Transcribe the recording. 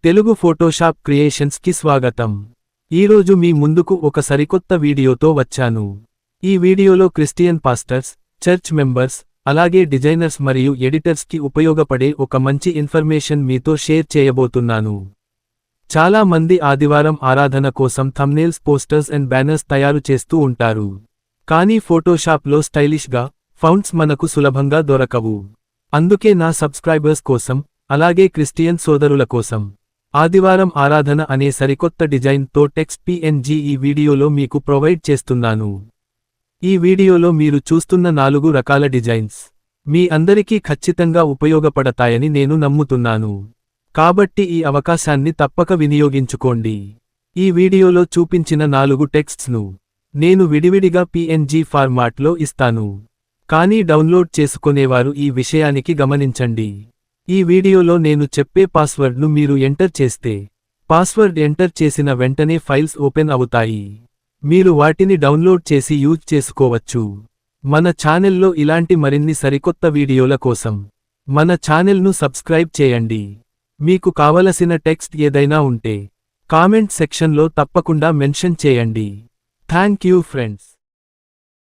Telugu Photoshop creations కి స్వాగతం. ఈరోజు మీ ముందుకు ఒక సరికొత్త వీడియోతో వచ్చాను. ఈ వీడియోలో క్రిస్టియన్ పాస్టర్స్, చర్చ్ మెంబర్స్, అలాగే డిజైనర్స్ మరియు ఎడిటర్స్ కి ఉపయోగపడే ఒక మంచి ఇన్ఫర్మేషన్ మీతో షేర్ చేయబోతున్నాను. చాలా మంది ఆదివారం ఆరాధన కోసం థంబ్నెయిల్స్, పోస్టర్స్ అండ్ బ్యానర్స్ తయారు చేస్తూ ఉంటారు. కానీ ఫోటోషాప్లో స్టైలిష్గా ఫాంట్స్ మనకు సులభంగా దొరకవు. అందుకే నా సబ్స్క్రైబర్స్ కోసం, అలాగే క్రిస్టియన్ సోదరుల కోసం ఆదివారం ఆరాధన అనే సరికొత్త డిజైన్తో టెక్స్ట్ PNG ఈ వీడియోలో మీకు ప్రొవైడ్ చేస్తున్నాను. ఈ వీడియోలో మీరు చూస్తున్న 4 రకాల డిజైన్స్ మీ అందరికీ ఖచ్చితంగా ఉపయోగపడతాయని నేను నమ్ముతున్నాను. కాబట్టి ఈ అవకాశాన్ని తప్పక వినియోగించుకోండి. ఈ వీడియోలో చూపించిన 4 టెక్స్ట్స్ను నేను విడివిడిగా PNG ఫార్మాట్లో ఇస్తాను. కానీ డౌన్లోడ్ చేసుకునేవారు ఈ విషయానికి గమనించండి. ఈ వీడియోలో నేను చెప్పే పాస్వర్డ్ను మీరు ఎంటర్ చేస్తే, పాస్వర్డ్ ఎంటర్ చేసిన వెంటనే ఫైల్స్ ఓపెన్ అవుతాయి. మీరు వాటిని డౌన్లోడ్ చేసి యూజ్ చేసుకోవచ్చు. మన ఛానెల్లో ఇలాంటి మరిన్ని సరికొత్త వీడియోల కోసం మన ఛానెల్ను సబ్స్క్రైబ్ చేయండి. మీకు కావలసిన టెక్స్ట్ ఏదైనా ఉంటే కామెంట్ సెక్షన్లో తప్పకుండా మెన్షన్ చేయండి. Thank you friends.